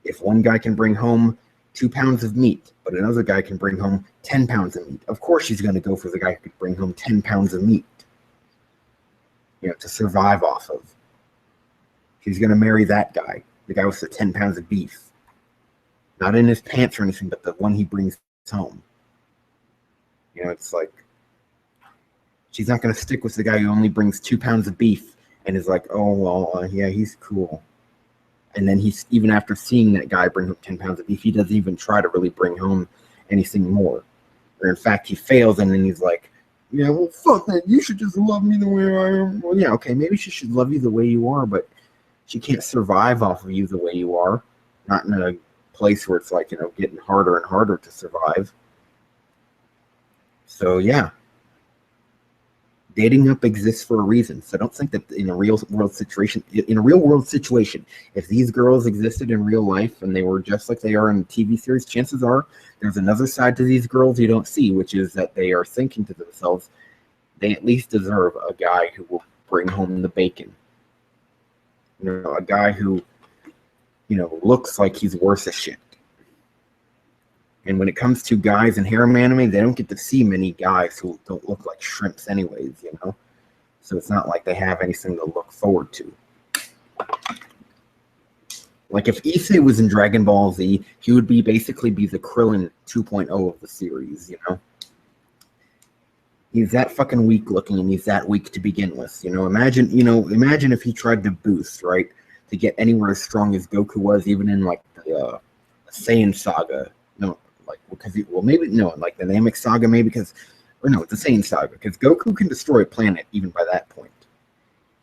If one guy can bring home 2 pounds of meat, but another guy can bring home 10 pounds of meat, of course she's going to go for the guy who can bring home 10 pounds of meat, to survive off of. She's going to marry that guy, the guy with the 10 pounds of beef. Not in his pants or anything, but the one he brings home. It's like, she's not going to stick with the guy who only brings 2 pounds of beef and is like, oh, well, yeah, he's cool. And then he's, even after seeing that guy bring home 10 pounds of beef, he doesn't even try to really bring home anything more. Or in fact, he fails, and then he's like, yeah, well, fuck that. You should just love me the way I am. Well, yeah, okay, maybe she should love you the way you are, but she can't survive off of you the way you are. Not in a place where it's like, getting harder and harder to survive. So, yeah. Dating up exists for a reason. So don't think that in a real world situation, if these girls existed in real life and they were just like they are in TV series, chances are there's another side to these girls you don't see, which is that they are thinking to themselves, they at least deserve a guy who will bring home the bacon. A guy who, looks like he's worth a shit. And when it comes to guys in harem anime, they don't get to see many guys who don't look like shrimps anyways, So it's not like they have anything to look forward to. Like if Issei was in Dragon Ball Z, he would basically be the Krillin 2.0 of the series, He's that fucking weak looking, and he's that weak to begin with. Imagine if he tried to boost, right? To get anywhere as strong as Goku was, even in like the Saiyan saga. Because the Namek saga, maybe it's the Saiyan saga, because Goku can destroy a planet even by that point.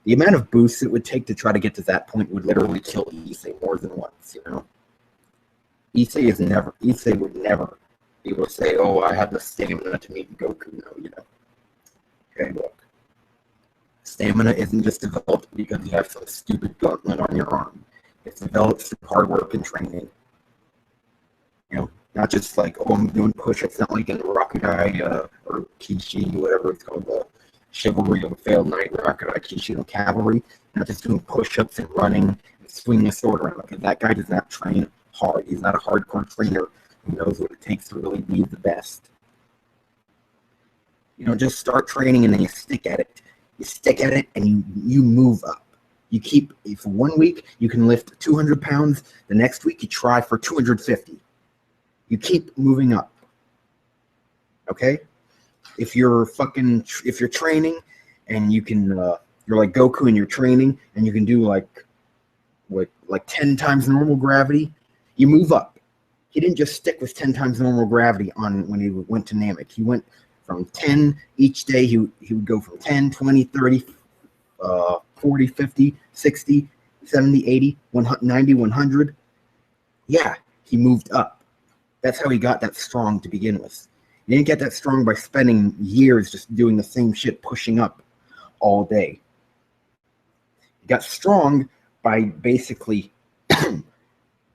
The amount of boosts it would take to try to get to that point would literally kill Issei more than once, Issei would never be able to say, oh, I have the stamina to meet Goku now, Okay, look. Stamina isn't just developed because you have some stupid gauntlet on your arm. It's developed through hard work and training. Not just like, oh, I'm doing push-ups, not like in Rakudai or Kishi, whatever it's called, the Chivalry of a Failed Knight, Rakudai, Kishi, Cavalry. Not just doing push-ups and running and swinging a sword around. Because that guy does not train hard. He's not a hardcore trainer who knows what it takes to really be the best. Just start training and then you stick at it. You stick at it and you move up. For 1 week, you can lift 200 pounds. The next week, you try for 250. You keep moving up. Okay? If you're training and you can, you're like Goku and you're training and you can do like 10 times normal gravity, you move up. He didn't just stick with 10 times normal gravity when he went to Namek. He went from 10 each day. He would go from 10, 20, 30, 40, 50, 60, 70, 80, 90, 100. Yeah, he moved up. That's how he got that strong to begin with. He didn't get that strong by spending years just doing the same shit, pushing up all day. He got strong by basically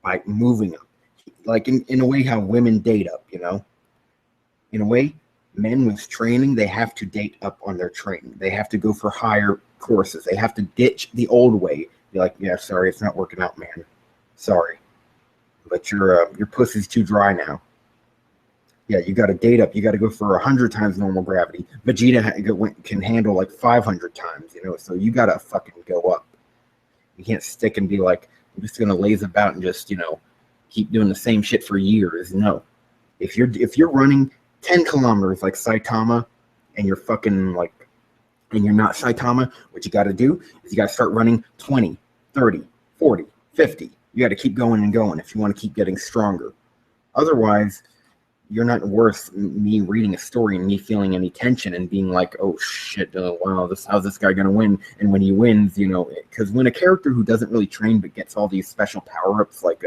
by moving up. Like in a way how women date up, In a way, men with training, they have to date up on their training. They have to go for higher courses. They have to ditch the old way. Be like, yeah, sorry, it's not working out, man. Sorry. But your pussy's too dry now. Yeah, you got to date up. You got to go for 100 times normal gravity. Vegeta can handle like 500 times, So you got to fucking go up. You can't stick and be like, I'm just gonna laze about and just keep doing the same shit for years. No, if you're running 10 kilometers like Saitama, and you're fucking and you're not Saitama, what you got to do is you got to start running 20, 30, 40, 50. You got to keep going and going if you want to keep getting stronger. Otherwise, you're not worth me reading a story and me feeling any tension and being like, oh shit, wow, how's this guy gonna win? And when he wins, because when a character who doesn't really train but gets all these special power-ups, like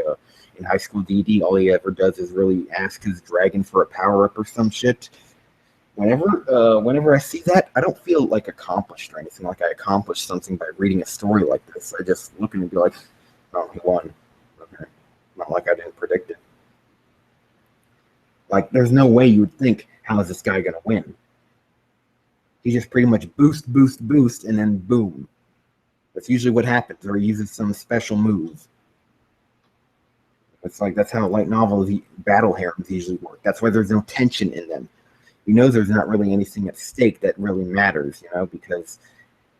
in high school DD, all he ever does is really ask his dragon for a power-up or some shit. Whenever I see that, I don't feel like accomplished or anything, like I accomplished something by reading a story like this. I just look and be like, oh, he won. Okay. Not like I didn't predict it. Like, there's no way you would think, how is this guy going to win? He just pretty much boost, and then boom. That's usually what happens, or he uses some special move. It's like, that's how light novels, battle harems usually work. That's why there's no tension in them. There's not really anything at stake that really matters, because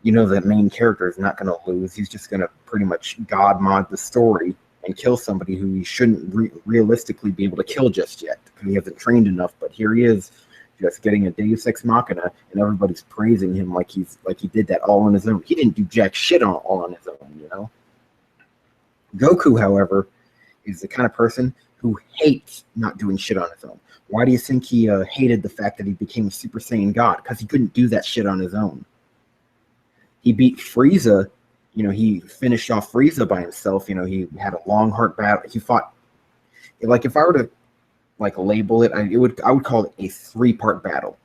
the main character is not going to lose. He's just going to pretty much god mod the story and kill somebody who he shouldn't realistically be able to kill just yet because he hasn't trained enough. But here he is, just getting a Deus Ex Machina, and everybody's praising him like he did that all on his own. He didn't do jack shit all on his own, Goku, however, is the kind of person who hates not doing shit on his own. Why do you think he hated the fact that he became a Super Saiyan God? Because he couldn't do that shit on his own. He beat Frieza. He finished off Frieza by himself. He had a long, hard battle. He fought, like, if I were to, like, label it, I would call it a 3-part battle.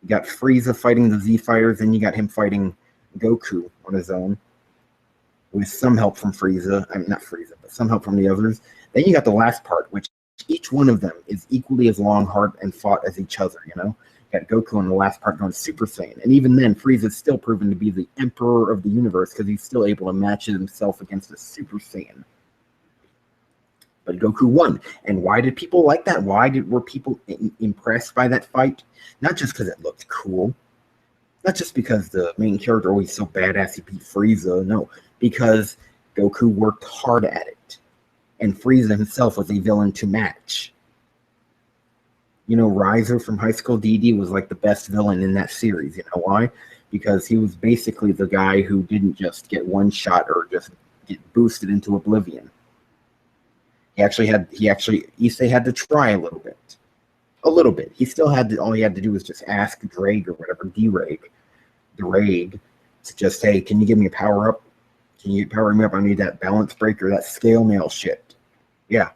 You got Frieza fighting the Z Fighters, then you got him fighting Goku on his own, with some help from Frieza. I mean, not Frieza, but some help from the others. Then you got the last part, which each one of them is equally as long, hard, and fought as each other, Got Goku in the last part going Super Saiyan. And even then, Frieza's still proven to be the emperor of the universe because he's still able to match himself against a Super Saiyan. But Goku won. And why did people like that? Were people impressed by that fight? Not just because it looked cool. Not just because the main character always so badass he beat Frieza. No, because Goku worked hard at it. And Frieza himself was a villain to match. Riser from High School DD was like the best villain in that series. You know why? Because he was basically the guy who didn't just get one shot or just get boosted into oblivion. Issei had to try a little bit. A little bit. He still had to, all he had to do was just ask Drake or whatever, Drake, to just, hey, can you give me a power up? Can you power me up? I need that balance breaker, that scale mail shit. Yeah.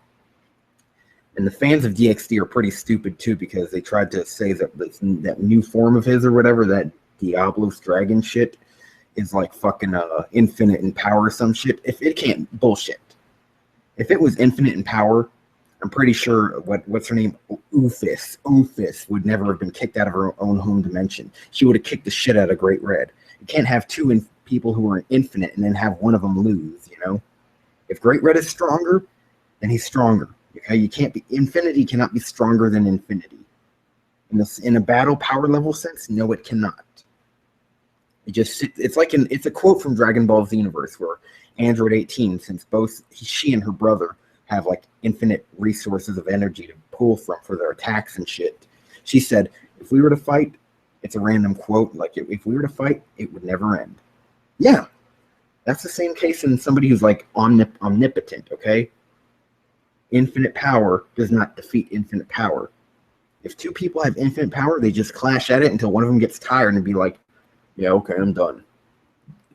And the fans of DXD are pretty stupid too because they tried to say that that new form of his or whatever, that Diablos dragon shit, is like fucking infinite in power or some shit. If it can't, bullshit. If it was infinite in power, I'm pretty sure what's her name, Oofis would never have been kicked out of her own home dimension. She would have kicked the shit out of Great Red. You can't have two people who are infinite and then have one of them lose. If Great Red is stronger, then he's stronger. Okay, you can't be infinity cannot be stronger than infinity. In a battle power level sense, no, it cannot. It's a quote from Dragon Ball Z Universe where Android 18, since both she and her brother have like infinite resources of energy to pull from for their attacks and shit. She said, if we were to fight, it's a random quote, like if we were to fight, it would never end. Yeah, that's the same case in somebody who's like omnipotent, okay? Infinite power does not defeat infinite power. If two people have infinite power, they just clash at it until one of them gets tired and be like, yeah, okay, I'm done.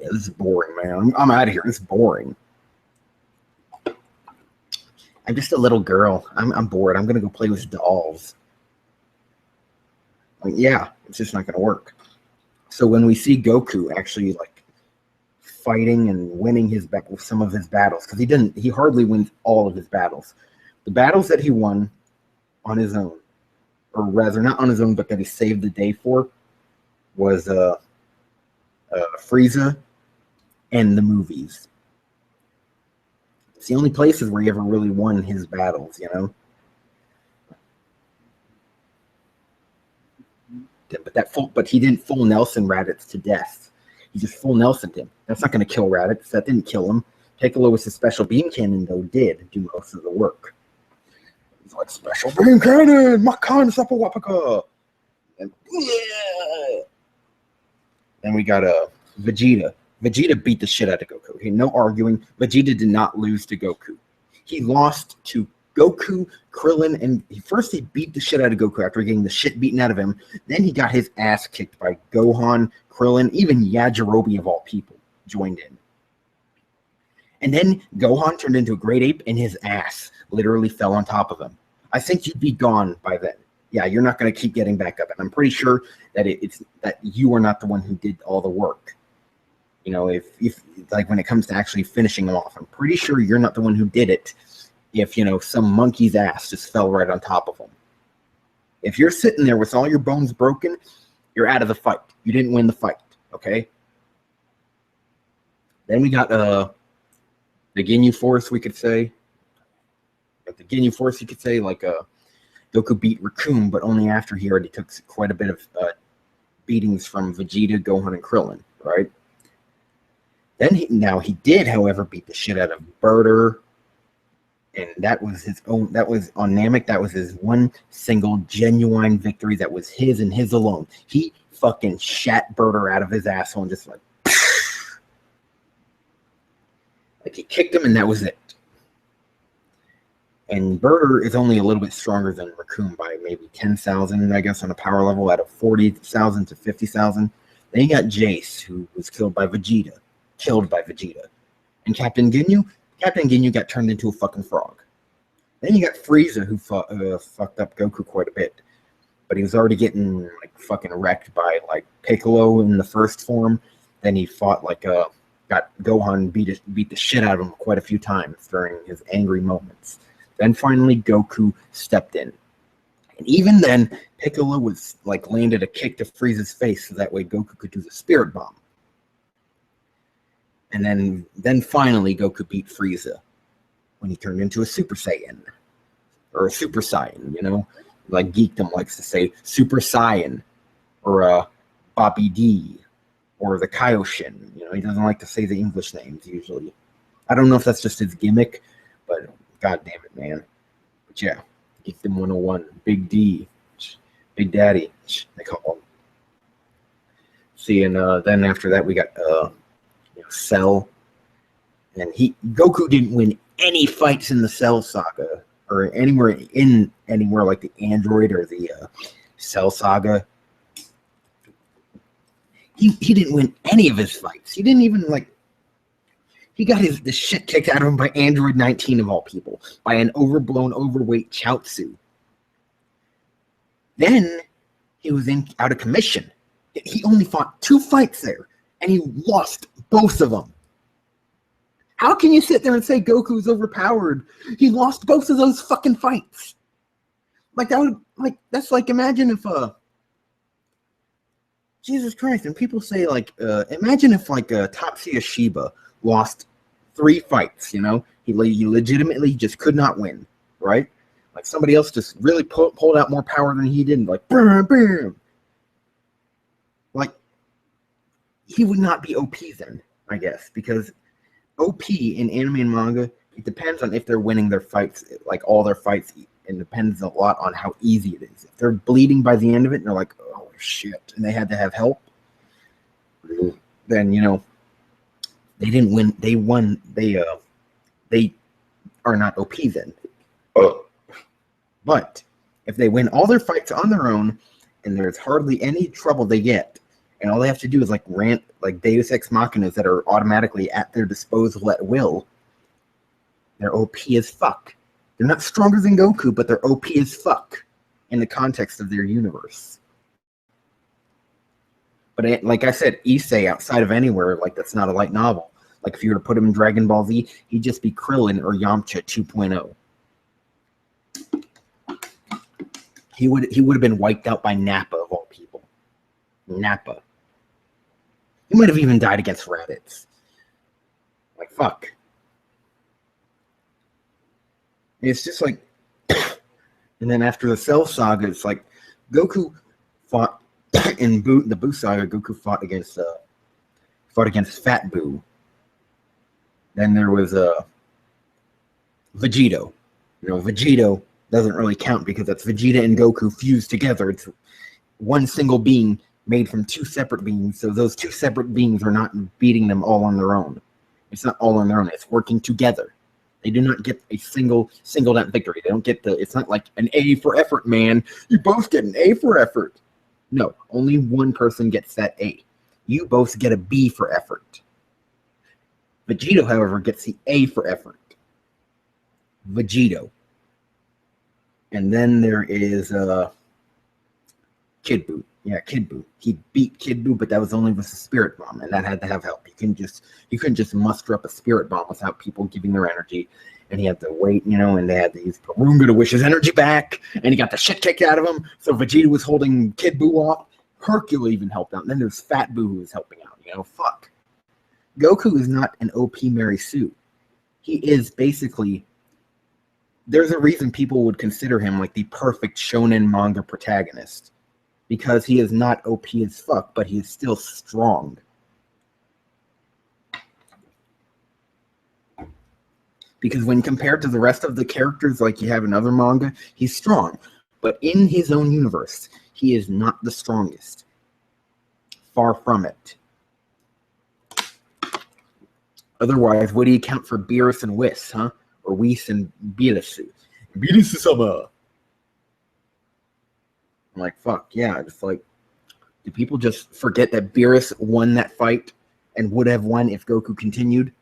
Yeah, this is boring, man. I'm out of here. This is boring. I'm just a little girl. I'm bored. I'm going to go play with dolls. Like, yeah, it's just not going to work. So when we see Goku actually like fighting and winning some of his battles, because he hardly wins all of his battles. The battles that he won on his own, or rather not on his own, but that he saved the day for, was Frieza and the movies. It's the only places where he ever really won his battles, But he didn't full Nelson Raditz to death. He just full Nelson'd him. That's not going to kill Raditz. That didn't kill him. Piccolo's special beam cannon, though, did do most of the work. He's like, special beam cannon! Makan Sapawapaka! And yeah! Then we got Vegeta. Vegeta beat the shit out of Goku. Okay, no arguing. Vegeta did not lose to Goku. He lost to Goku, Krillin, and he beat the shit out of Goku after getting the shit beaten out of him. Then he got his ass kicked by Gohan, Krillin, even Yajirobe of all people joined in. And then Gohan turned into a great ape, and his ass literally fell on top of him. I think you'd be gone by then. Yeah, you're not going to keep getting back up. And I'm pretty sure that it's that you are not the one who did all the work. You know, if like when it comes to actually finishing him off, I'm pretty sure you're not the one who did it. If, you know, some monkey's ass just fell right on top of him. If you're sitting there with all your bones broken, you're out of the fight. You didn't win the fight, okay? Then we got the Ginyu Force, we could say. The Ginyu Force, you could say, like Goku beat Raccoon, but only after he already took quite a bit of beatings from Vegeta, Gohan, and Krillin, right? Then he did, however, beat the shit out of Burter, and that was his own. That was on Namek. That was his one single genuine victory. That was his and his alone. He fucking shat Burter out of his asshole and just like he kicked him, and that was it. And Burter is only a little bit stronger than Raccoon by maybe 10,000, I guess, on a power level out of 40,000 to 50,000. Then you got Jace, who was killed by Vegeta. And Captain Ginyu got turned into a fucking frog. Then you got Frieza, who fucked up Goku quite a bit. But he was already getting like fucking wrecked by like Piccolo in the first form. Then he fought got Gohan beat the shit out of him quite a few times during his angry moments. Then finally Goku stepped in. And even then, Piccolo was like landed a kick to Frieza's face so that way Goku could do the Spirit Bomb. And then finally Goku beat Frieza when he turned into a Super Saiyan. Or a Super Saiyan, you know? Like Geekdom likes to say Super Saiyan. Or Bobby D. Or the Kaioshin. You know, he doesn't like to say the English names usually. I don't know if that's just his gimmick, but god damn it, man. But yeah, Geekdom 101, Big D, Big Daddy, they call him. See, and then after that we got Cell. And Goku didn't win any fights in the Cell saga or anywhere like the Android or the Cell saga. He didn't win any of his fights. He didn't even he got the shit kicked out of him by Android 19 of all people, by an overblown, overweight Chaozu. Then he was out of commission. He only fought 2 fights there, and he lost both of them. How can you sit there and say Goku's overpowered? He lost both of those fucking fights. That's like imagine if Jesus Christ, and people say imagine if Tatsuya Shiba lost 3 fights, you know? He legitimately just could not win, right? Like somebody else just really pulled out more power than he did, like boom, boom. Like he would not be OP then, I guess, because OP in anime and manga, it depends on if they're winning their fights, like all their fights. It depends a lot on how easy it is. If they're bleeding by the end of it and they're like, oh shit, and they had to have help, then, you know, they didn't win. They won. They are not OP then. But if they win all their fights on their own and there's hardly any trouble they get, and all they have to do is rant like Deus Ex Machinas that are automatically at their disposal at will, they're OP as fuck. They're not stronger than Goku, but they're OP as fuck in the context of their universe. But like I said, Issei, outside of anywhere, that's not a light novel. Like if you were to put him in Dragon Ball Z, he'd just be Krillin or Yamcha 2.0. He would have been wiped out by Nappa of all people. Nappa. He might have even died against Raditz. Like fuck. It's just like, and then after the Cell saga, it's like Goku fought in the Buu saga. Goku fought against Fat Buu. Then there was Vegito. You know, Vegito doesn't really count because that's Vegeta and Goku fused together. It's one single being made from 2 separate beings. So those 2 separate beings are not beating them all on their own. It's not all on their own. It's working together. They do not get a singled out victory. They don't get it's not like an A for effort, man. You both get an A for effort. No, only one person gets that A. You both get a B for effort. Vegito, however, gets the A for effort. Vegito. And then there is Kid Buu. Yeah, Kid Buu. He beat Kid Buu, but that was only with a spirit bomb, and that had to have help. You couldn't just muster up a spirit bomb without people giving their energy. And he had to wait, and they had to use Porunga to wish his energy back, and he got the shit kicked out of him. So Vegeta was holding Kid Buu off. Hercule even helped out. And then there's Fat Buu who was helping out. Fuck. Goku is not an OP Mary Sue. He is basically. There's a reason people would consider him like the perfect shonen manga protagonist. Because he is not OP as fuck, but he is still strong. Because when compared to the rest of the characters like you have in other manga, he's strong. But in his own universe, he is not the strongest. Far from it. Otherwise, what do you count for Beerus and Whis, huh? Or Whis and Beerus? Beerus-sama! I'm like, fuck, yeah. Just like, do people just forget that Beerus won that fight and would have won if Goku continued?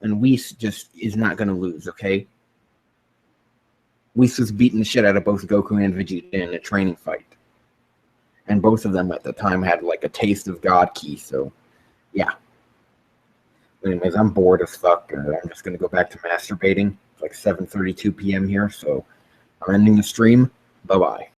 And Whis just is not going to lose, okay? Whis was beating the shit out of both Goku and Vegeta in a training fight. And both of them at the time had like a taste of God Ki, so yeah. Anyways, I'm bored as fuck. I'm just going to go back to masturbating. It's like 7:32 p.m. here, so I'm ending the stream. Bye-bye.